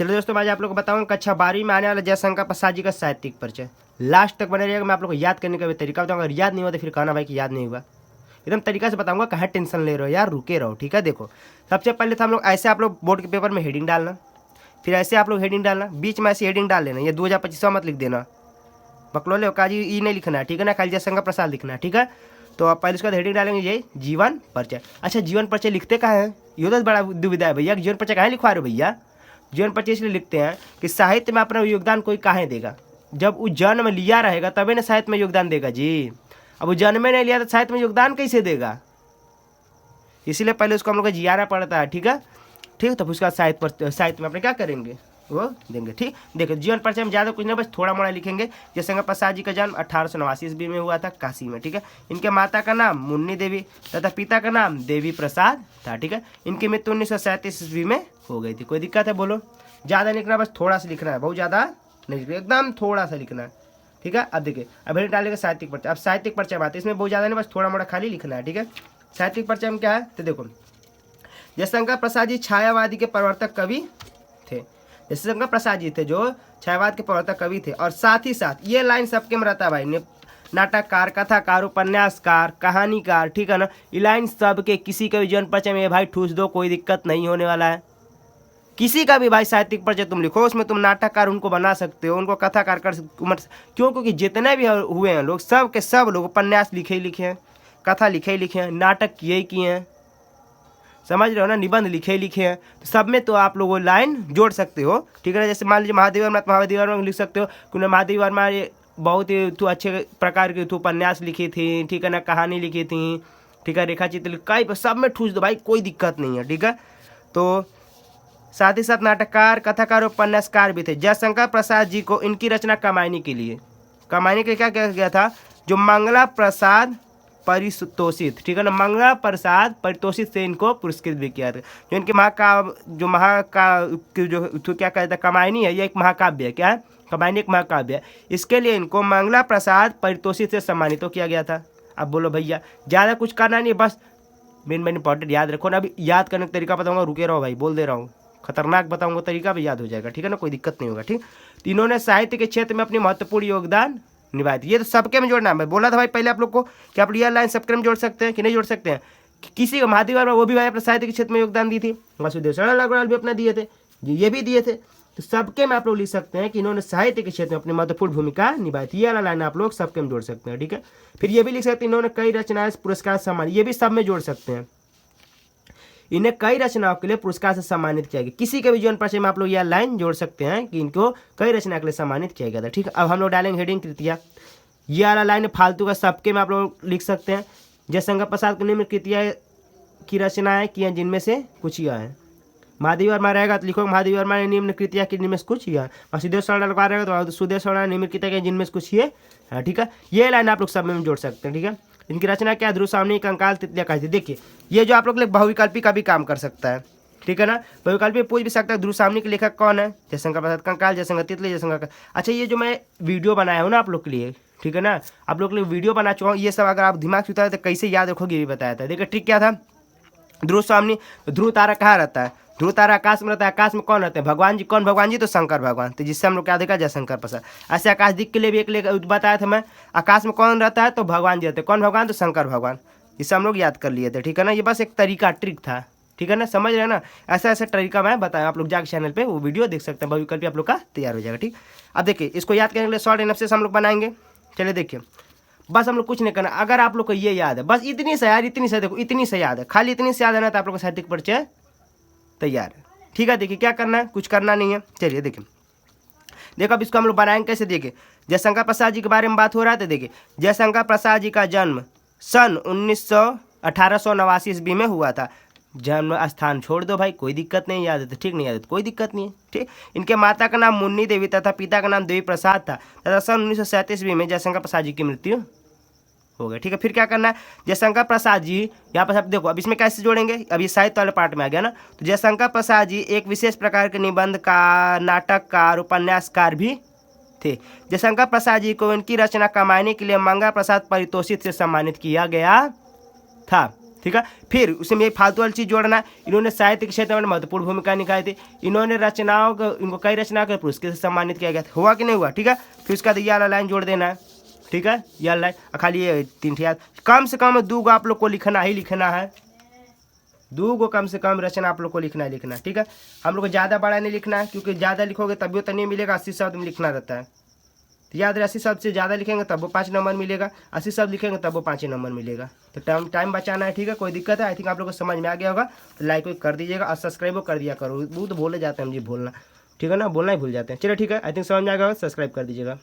चलो दोस्तों, आज आप लोग को बताऊंगा कक्षा 12वीं में आने वाला जयशंकर प्रसाद जी का साहित्यिक परिचय। लास्ट तक बने रहिएगा। मैं आप लोग को याद करने का भी तरीका बताऊंगा। अगर याद नहीं हुआ तो फिर कहना भाई कि याद नहीं हुआ। एकदम तरीका से बताऊंगा, कहाँ टेंशन ले रहे हो यार, रुके रहो। ठीक है, देखो सबसे पहले तो हम लोग ऐसे, आप लोग बोर्ड के पेपर में हेडिंग डालना, फिर ऐसे आप लोग हेडिंग डालना, बीच में ऐसी हेडिंग डाल लेना। ये 2025 मत लिख देना, बकलोले काजी ई नहीं लिखना है, ठीक है ना, खाली जयशंकर प्रसाद लिखना है, ठीक है। तो आप पहले उसके बाद हेडिंग डालेंगे ये जीवन परिचय। अच्छा, जीवन परिचय लिखते कहाँ है, ये तो बड़ा दुविधा है भैया, जीवन परिचय कहाँ लिखवा रहे हो भैया। जीवन परिचय इसलिए लिखते हैं कि साहित्य में अपना योगदान कोई कहाँ देगा, जब वो जन्म लिया रहेगा तभी ना साहित्य में योगदान देगा जी। अब वो जन्म नहीं लिया तो साहित्य में योगदान कैसे देगा, इसीलिए पहले उसको हम लोग को जियाना पड़ता है, ठीक है। ठीक, तो उसका साहित्य में अपने क्या करेंगे वो देंगे। ठीक, देखो जीवन परिचय में ज़्यादा कुछ नहीं, बस थोड़ा मोड़ा लिखेंगे। जयशंकर प्रसाद जी का जन्म 1889 ईस्वी में हुआ था काशी में, ठीक है। इनके माता का नाम मुन्नी देवी तथा पिता का नाम देवी प्रसाद था, ठीक है। इनकी मृत्यु 1937 ईस्वी में हो गई थी। कोई दिक्कत है बोलो, ज़्यादा लिखना, बस थोड़ा सा लिखना है, बहुत ज़्यादा नहीं लिखना, एकदम थोड़ा सा लिखना है, ठीक है। अब देखिए, अब हेडिंग डालेगा साहित्यिक परिचय। अब साहित्यिक परिचय बात है, इसमें बहुत ज़्यादा नहीं, बस थोड़ा मोड़ा खाली लिखना है, ठीक है। साहित्यिक परिचय में क्या है तो देखो, जयशंकर प्रसाद जी छायावादी के प्रवर्तक कवि थे। जयशंकर प्रसाद जी थे जो छायावाद के प्रवर्तक कवि थे, और साथ ही साथ ये लाइन सबके में रहता है भाई, नाटककार, कथाकार, उपन्यासकार, कहानीकार, ठीक है ना। ये लाइन सबके, किसी का भी जीवन परिचय में भाई ठूस दो, कोई दिक्कत नहीं होने वाला है। किसी का भी भाई साहित्यिक परिचय तुम लिखो, उसमें तुम नाटककार उनको बना सकते हो, उनको कथाकार कर क्यों, क्योंकि जितने भी हुए हैं लोग, सब के सब लोग उपन्यास लिखे ही लिखे हैं, कथा लिखे ही लिखे हैं, नाटक किए ही किए हैं, समझ रहे हो ना, निबंध लिखे लिखे हैं। तो सब में तो आप लोग लाइन जोड़ सकते हो, ठीक है ना। जैसे मान लीजिए महादेव वर्मा, महादेव वर्मा लिख सकते हो, क्योंकि महादेव वर्मा बहुत ही अच्छे प्रकार के उपन्यास लिखी थी, ठीक है ना, कहानी लिखी थी, ठीक है, रेखा चित्र, कई सब में ठूस दो भाई, कोई दिक्कत नहीं है, ठीक है। तो साथ ही साथ नाटककार, कथाकार, उपन्यासकार भी थे। जयशंकर प्रसाद जी को इनकी रचना कमायनी के लिए क्या किया गया था, जो मंगला प्रसाद परितोषित, ठीक है ना, मंगला प्रसाद परितोषित से इनको पुरस्कृत भी किया था। जो इनके जो क्या कहता है कमायनी है, ये एक महाकाव्य है। क्या है कमायनी, एक महाकाव्य है। इसके लिए इनको मंगला प्रसाद परितोषित से सम्मानित किया गया था। अब बोलो भैया, ज़्यादा कुछ करना नहीं, बस मेन इंपॉर्टेंट याद रखो ना। अभी याद करने का तरीका बताऊंगा, रुके रहो भाई, बोल दे रहा हूँ, खतरनाक बताऊंगा तरीका भी, याद हो जाएगा, ठीक है ना, कोई दिक्कत नहीं होगा, ठीक। तो इन्होंने साहित्य के क्षेत्र में अपनी महत्वपूर्ण योगदान निभाए थे। ये तो सबके में जोड़ना है, मैं बोला था भाई पहले आप लोग को कि आप रियल लाइन सबके में जोड़ सकते हैं कि नहीं जोड़ सकते हैं। किसी का महादेव वर्मा, वो भी भाई अपने साहित्य के क्षेत्र में योगदान दी थी, वासुदेव शरण अग्रवाल भी अपना दिए थे, ये भी दिए थे। तो सबके में आप लोग लिख सकते हैं कि इन्होंने साहित्य के क्षेत्र में अपनी महत्वपूर्ण भूमिका निभाई थी। ये वाला लाइन आप लोग सबके में जोड़ सकते हैं, ठीक है। फिर ये भी लिख सकते हैं इन्होंने कई रचनाएं, पुरस्कार, सम्मान, ये भी सब में जोड़ सकते हैं। इन्हें कई रचनाओं के लिए पुरस्कार से सम्मानित किया गया। किसी के भी जीवन परिचय में आप लोग यह लाइन जोड़ सकते हैं कि इनको कई रचना के लिए सम्मानित किया गया था, ठीक है। अब हम लोग डालेंगे हेडिंग कृतियाँ। ये वाला लाइन फालतू का सबके में आप लोग लिख सकते हैं। जयशंकर प्रसाद की निम्न कृतियाँ की रचनाएं की हैं, जिनमें से कुछ यह है। महादेव वर्मा रहेगा तो लिखो महादेव वर्मा ने निम्न कृतियाँ की, जिनमें से कुछ यह है। वासुदेव शरण अग्रवाल रहेगा तो वासुदेव शरण निम्न कृतियाँ की, जिनमें से कुछ ये है, ठीक है। ये लाइन आप लोग सब में जोड़ सकते हैं, ठीक है। इनकी रचना क्या है, ध्रुव सामनी, कंकाल, तितलियाँ कहती। देखिए ये जो आप लोग बहुविकल्पी का भी काम कर सकता है, ठीक है ना। बहुविकल्पी पूछ भी सकता है ध्रुव सामनी के लेखक कौन है, जयशंकर प्रसाद, कंकाल जयशंकर, तितली जयशंकर। अच्छा, ये जो मैं वीडियो बनाया हूँ ना आप लोग के लिए, ठीक है ना, आप लोग के लिए वीडियो बना चुका हूँ, ये सब अगर आप दिमाग से उतारे तो कैसे याद रखोगे ये भी बताया था। देखिए ट्रिक क्या था, ध्रुव सामनी, ध्रुव तारा कहाँ रहता है, ध्रुव तारा आकाश में रहता है। आकाश में कौन रहते हैं, भगवान जी। कौन भगवान जी, तो शंकर भगवान। तो जिससे हम लोग क्या देखा, जयशंकर प्रसाद। ऐसे आकाश दिख के लिए भी एक बताया था मैं, आकाश में कौन रहता है, तो भगवान जी रहते हैं। कौन भगवान, तो शंकर भगवान। जिससे हम लोग याद कर लिए थे, ठीक है ना। ये बस एक तरीका, ट्रिक था, ठीक है ना, समझ रहे हैं ना। ऐसा ऐसा तरीका मैं बताया, आप लोग जाकर चैनल पे वो वीडियो देख सकते हैं, बहुविकल्पी आप लोग का तैयार हो जाएगा, ठीक। अब देखिए इसको याद करने के लिए शॉर्ट एनालिसिस हम लोग बनाएंगे। चलिए देखिए, बस हम लोग कुछ नहीं करना। अगर आप लोग को ये याद है, बस इतनी से यार, इतनी से देखो, इतनी से याद है, खाली इतनी से याद है ना, तो आप लोग का साहित्यिक परिचय तैयार है, ठीक है। देखिए क्या करना है, कुछ करना नहीं है। चलिए देखिए, देखो अब इसको हम लोग बनाएंगे कैसे। देखिए जयशंकर प्रसाद जी के बारे में बात हो रहा है, तो देखिए जयशंकर प्रसाद जी का जन्म सन 1889 ईस्वी में हुआ था। जन्म स्थान छोड़ दो भाई, कोई दिक्कत नहीं, याद है तो ठीक, नहीं याद है तो कोई दिक्कत नहीं है, ठीक। इनके माता का नाम मुन्नी देवी तथा पिता का नाम देवी प्रसाद था तथा सन 1937 ईस्वी में जयशंकर प्रसाद जी की मृत्यु हो गया, ठीक है। फिर क्या करना है, जयशंकर प्रसाद जी, यहाँ पर आप देखो अब इसमें कैसे जोड़ेंगे, अब ये साहित्य वाले पार्ट में आ गया ना। तो जयशंकर प्रसाद जी एक विशेष प्रकार के निबंध का, नाटककार, उपन्यासकार भी थे। जयशंकर प्रसाद जी को इनकी रचना कमाने के लिए मंगला प्रसाद परितोषित से सम्मानित किया गया था। ठीक है। फिर उसमें ये फालतू वाली चीज़ जोड़ना है। इन्होंने साहित्य के क्षेत्र में महत्वपूर्ण भूमिका निभाई थी। इन्होंने रचनाओं को, इनको कई रचना के पुरस्कार से सम्मानित किया गया था। हुआ कि नहीं हुआ, ठीक है। फिर उसका ये वाला लाइन जोड़ देना है, ठीक है। यह लाइन खाली ये 3 याद, कम से कम 2 आप लोग को लिखना ही लिखना है। 2 कम से कम रचना आप लोग को लिखना है, ठीक है। हम लोग को ज़्यादा बड़ा नहीं लिखना है, क्योंकि ज़्यादा लिखोगे तभी उतना नहीं मिलेगा। 80 शब्द में लिखना रहता है, तो याद रहे 80 शब्द से ज़्यादा लिखेंगे तब वो 5 नंबर मिलेगा, 80 शब्द लिखेंगे तब वो 5 नंबर मिलेगा। तो टाइम बचाना है, ठीक है। कोई दिक्कत है, आई थिंक आप लोग को समझ में आ गया होगा। तो लाइक कर दीजिएगा और सब्सक्राइब कर दिया करो। वो तो भूल जाते हैं हम जी, भूलना, ठीक है ना, बोलना ही भूल जाते हैं। चलिए ठीक है, आई थिंक समझ में आ गया होगा, सब्सक्राइब कर दीजिएगा।